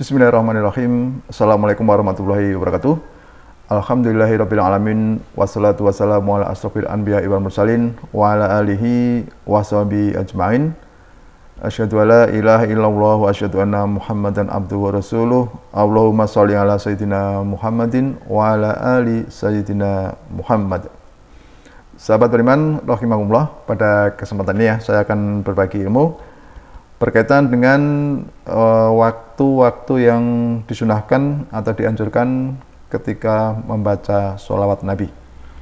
Bismillahirrahmanirrahim. Assalamualaikum warahmatullahi wabarakatuh. Alhamdulillahirabbil alamin wassalatu wassalamu ala asrofil anbiya'i wal mursalin wa ala alihi washabihi ajmain. Asyhadu alla ilaha illallah wa asyhadu anna Muhammadan abduhu wa rasuluh. Allahumma shalli ala sayyidina Muhammadin wa ala ali sayyidina Muhammad. Sahabat beriman rahimakumullah, pada kesempatan ini saya akan berbagi ilmu berkaitan dengan waktu-waktu yang disunahkan atau dianjurkan ketika membaca sholawat Nabi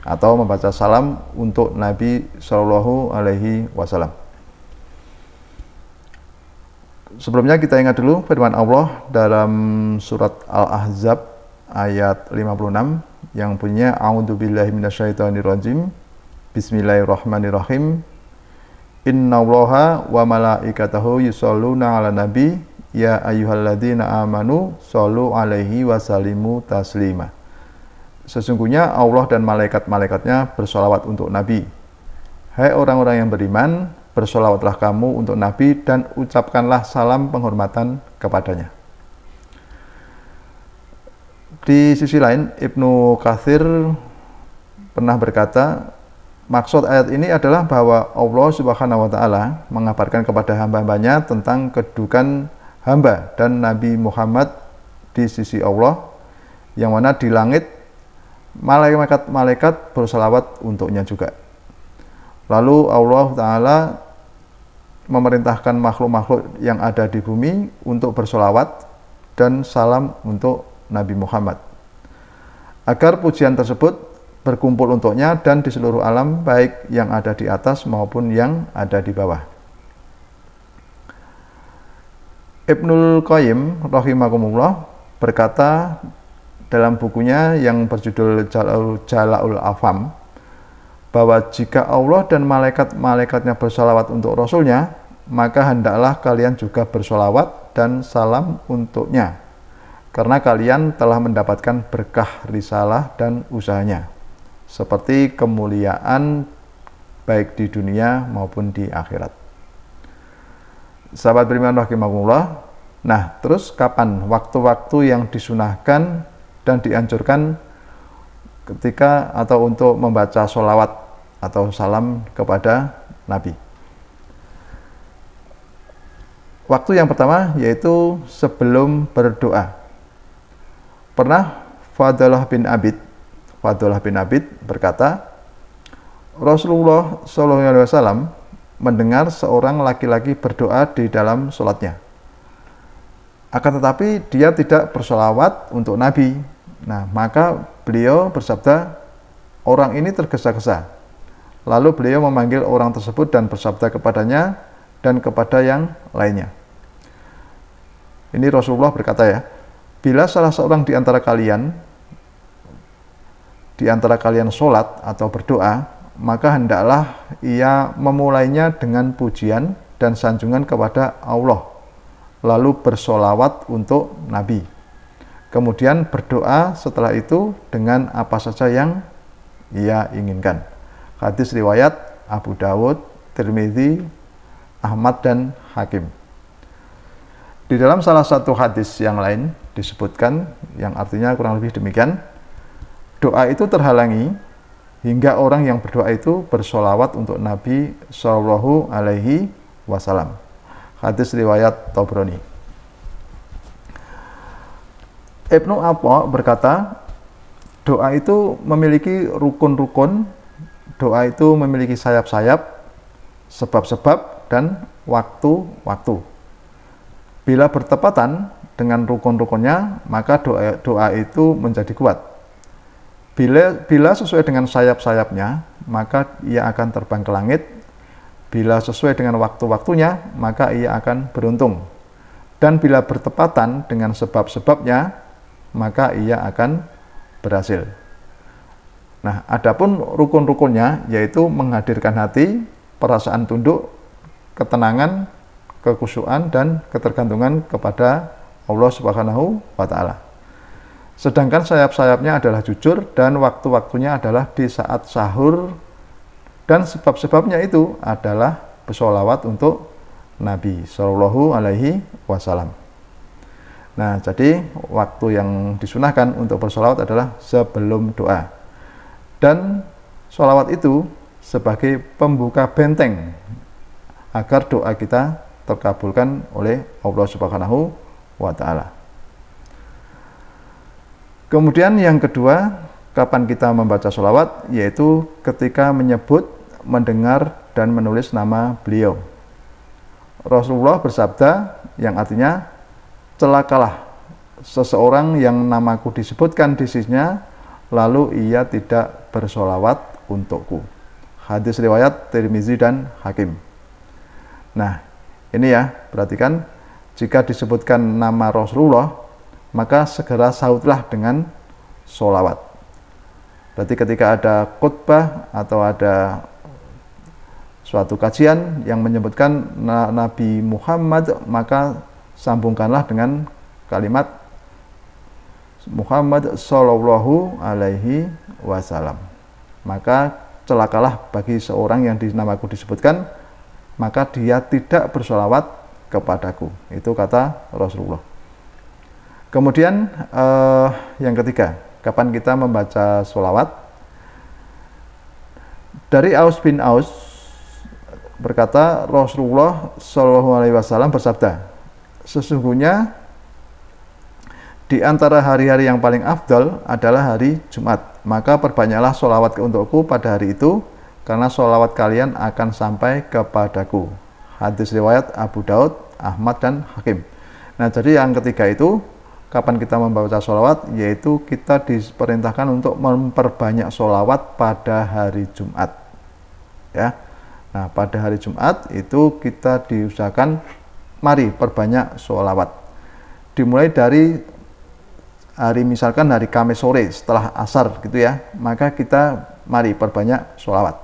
atau membaca salam untuk Nabi Shallallahu Alaihi Wasallam. Sebelumnya kita ingat dulu firman Allah dalam surat Al-Ahzab ayat 56 yang bunyinya A'udzubillahi minasyaitonirrajim. Bismillahirrahmanirrahim. Innallaha wa malaikatahu yusholluna 'alan nabi ya ayyuhalladzina amanu shollu 'alaihi wa sallimu taslima. Sesungguhnya Allah dan malaikat-malaikatnya bersolawat untuk Nabi. Hai orang-orang yang beriman, bersolawatlah kamu untuk Nabi dan ucapkanlah salam penghormatan kepadanya. Di sisi lain, Ibnu Katsir pernah berkata, maksud ayat ini adalah bahwa Allah Subhanahu wa Ta'ala mengabarkan kepada hamba-hambanya tentang kedudukan hamba dan Nabi Muhammad di sisi Allah, yang mana di langit malaikat-malaikat bersolawat untuknya juga. Lalu Allah Ta'ala memerintahkan makhluk-makhluk yang ada di bumi untuk bersolawat dan salam untuk Nabi Muhammad, agar pujian tersebut berkumpul untuknya dan di seluruh alam, baik yang ada di atas maupun yang ada di bawah. Ibnul Qayyim rahimakumullah berkata dalam bukunya yang berjudul Jala'ul Afham bahwa jika Allah dan malaikat-malaikatnya bersolawat untuk Rasulnya, maka hendaklah kalian juga bersolawat dan salam untuknya, karena kalian telah mendapatkan berkah risalah dan usahanya, seperti kemuliaan baik di dunia maupun di akhirat. Sahabat beriman rahimakumullah, nah terus kapan waktu-waktu yang disunahkan dan dianjurkan ketika atau untuk membaca sholawat atau salam kepada Nabi? Waktu yang pertama yaitu sebelum berdoa. Pernah Fadlah bin Abid berkata, Rasulullah SAW mendengar seorang laki-laki berdoa di dalam sholatnya. Akan tetapi dia tidak bersolawat untuk Nabi. Nah, maka beliau bersabda, orang ini tergesa-gesa. Lalu beliau memanggil orang tersebut dan bersabda kepadanya dan kepada yang lainnya. Ini Rasulullah berkata ya, bila salah seorang di antara kalian sholat atau berdoa, maka hendaklah ia memulainya dengan pujian dan sanjungan kepada Allah, lalu bersolawat untuk Nabi. Kemudian berdoa setelah itu dengan apa saja yang ia inginkan. Hadis riwayat Abu Dawud, Tirmidzi, Ahmad, dan Hakim. Di dalam salah satu hadis yang lain disebutkan, yang artinya kurang lebih demikian, doa itu terhalangi hingga orang yang berdoa itu bersolawat untuk Nabi Shallallahu Alaihi Wasallam. Hadis riwayat Tabrani. Ibnu Atha berkata, doa itu memiliki rukun-rukun, doa itu memiliki sayap-sayap, sebab-sebab, dan waktu-waktu. Bila bertepatan dengan rukun-rukunnya, maka doa itu menjadi kuat. Bila sesuai dengan sayap-sayapnya, maka ia akan terbang ke langit. Bila sesuai dengan waktu-waktunya, maka ia akan beruntung. Dan bila bertepatan dengan sebab-sebabnya, maka ia akan berhasil. Nah, adapun rukun-rukunnya yaitu menghadirkan hati, perasaan tunduk, ketenangan, kekhusyuan, dan ketergantungan kepada Allah Subhanahu wa Ta'ala. Sedangkan sayap-sayapnya adalah jujur dan waktu-waktunya adalah di saat sahur, dan sebab-sebabnya itu adalah bersolawat untuk Nabi Shallallahu Alaihi Wasallam. Nah, jadi waktu yang disunahkan untuk bersolawat adalah sebelum doa. Dan solawat itu sebagai pembuka benteng agar doa kita terkabulkan oleh Allah Subhanahu wa Ta'ala. Kemudian yang kedua, kapan kita membaca sholawat, yaitu ketika menyebut, mendengar, dan menulis nama beliau. Rasulullah bersabda, yang artinya, celakalah seseorang yang namaku disebutkan di sisinya, lalu ia tidak bersholawat untukku. Hadis riwayat Tirmizi dan Hakim. Nah, ini ya, perhatikan, jika disebutkan nama Rasulullah, maka segera sautlah dengan sholawat. Berarti ketika ada khutbah atau ada suatu kajian yang menyebutkan Nabi Muhammad, maka sambungkanlah dengan kalimat Muhammad Sallallahu Alaihi Wasallam. Maka celakalah bagi seorang yang namaku disebutkan, maka dia tidak bersholawat kepadaku. Itu kata Rasulullah. Kemudian yang ketiga, kapan kita membaca sholawat? Dari Aus bin Aus berkata, Rasulullah Shallallahu Alaihi Wasallam bersabda, sesungguhnya di antara hari-hari yang paling afdal adalah hari Jumat. Maka perbanyaklah sholawat untukku pada hari itu, karena sholawat kalian akan sampai kepadaku. Hadis riwayat Abu Daud, Ahmad, dan Hakim. Nah, jadi yang ketiga itu, kapan kita membaca sholawat, yaitu kita diperintahkan untuk memperbanyak sholawat pada hari Jumat. Ya, nah pada hari Jumat itu kita diusahakan, mari perbanyak sholawat. Dimulai dari hari, misalkan hari Kamis sore setelah asar gitu ya, maka kita mari perbanyak sholawat.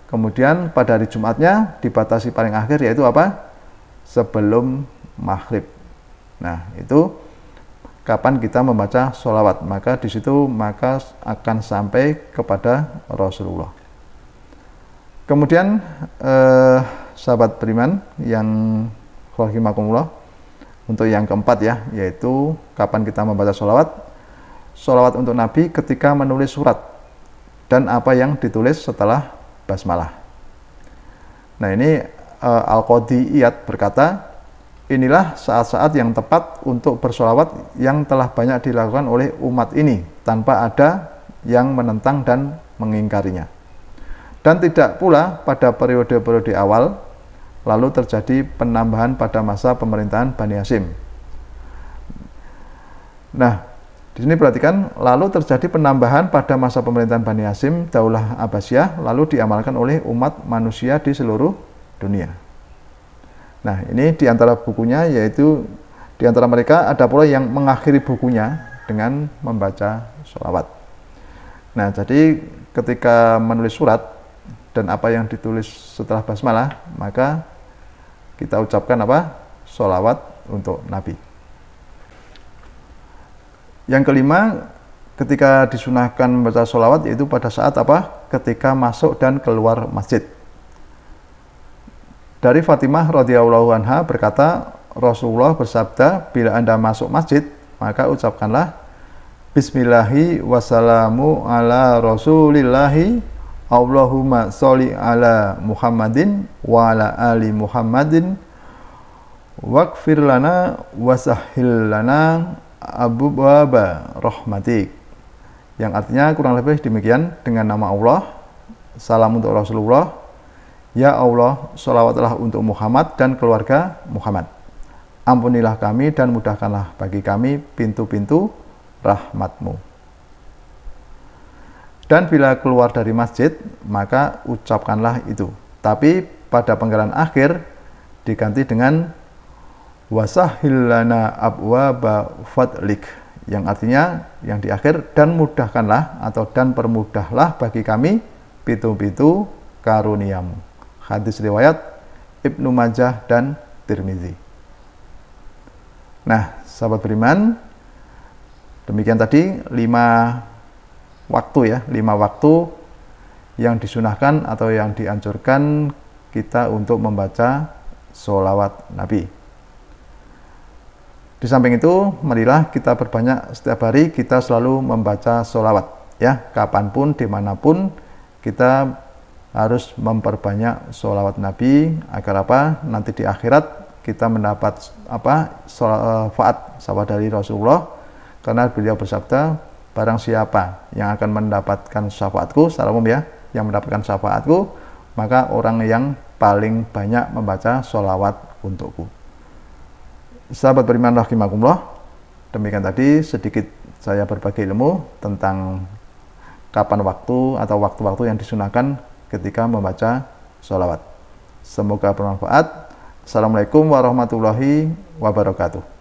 Kemudian pada hari Jumatnya dibatasi paling akhir, yaitu apa? Sebelum maghrib. Nah, itu kapan kita membaca sholawat, maka di situ maka akan sampai kepada Rasulullah. Kemudian sahabat beriman yang rahimakumullah, untuk yang keempat ya, yaitu kapan kita membaca sholawat. Sholawat untuk Nabi ketika menulis surat dan apa yang ditulis setelah basmalah. Nah, ini Al-Qadhi Iyad berkata, inilah saat-saat yang tepat untuk bersolawat yang telah banyak dilakukan oleh umat ini tanpa ada yang menentang dan mengingkarinya. Dan tidak pula pada periode-periode awal, lalu terjadi penambahan pada masa pemerintahan Bani Hashim. Nah, di sini perhatikan, lalu terjadi penambahan pada masa pemerintahan Bani Hashim, Daulah Abbasiyah, lalu diamalkan oleh umat manusia di seluruh dunia. Nah, ini di antara bukunya, yaitu di antara mereka ada pula yang mengakhiri bukunya dengan membaca sholawat. Nah, jadi ketika menulis surat dan apa yang ditulis setelah basmalah, maka kita ucapkan apa? Sholawat untuk Nabi. Yang kelima, ketika disunahkan membaca sholawat, yaitu pada saat apa? Ketika masuk dan keluar masjid. Dari Fatimah radhiyallahu anha berkata, Rasulullah bersabda, bila Anda masuk masjid, maka ucapkanlah Bismillahi wassalamu ala rasulillahi, Allahumma sholli ala Muhammadin wa ala ali Muhammadin, waghfir lana wasahhil lana abwaaba rahmatik. Yang artinya kurang lebih demikian, dengan nama Allah, salam untuk Rasulullah, ya Allah, sholawatlah untuk Muhammad dan keluarga Muhammad. Ampunilah kami dan mudahkanlah bagi kami pintu-pintu rahmatmu. Dan bila keluar dari masjid, maka ucapkanlah itu. Tapi pada panggilan akhir diganti dengan wasahhil lana abwaaba fadlik, yang artinya yang di akhir, dan mudahkanlah atau dan permudahlah bagi kami pintu-pintu karuniamu. Hadis riwayat Ibnu Majah dan Tirmizi. Nah, sahabat beriman, demikian tadi 5 waktu ya, 5 waktu yang disunahkan atau yang dianjurkan kita untuk membaca sholawat Nabi. Di Di samping itu, marilah kita perbanyak setiap hari kita selalu membaca sholawat. Ya, kapanpun, dimanapun, kita harus memperbanyak sholawat Nabi agar apa? Nanti di akhirat kita mendapat syafaat dari Rasulullah, karena beliau bersabda, barang siapa yang akan mendapatkan syafaatku, secara umum ya, yang mendapatkan syafaatku, maka orang yang paling banyak membaca sholawat untukku. Sahabat beriman rahimakumullah, demikian tadi sedikit saya berbagi ilmu tentang kapan waktu atau waktu-waktu yang disunahkan ketika membaca sholawat. Semoga bermanfaat. Assalamualaikum warahmatullahi wabarakatuh.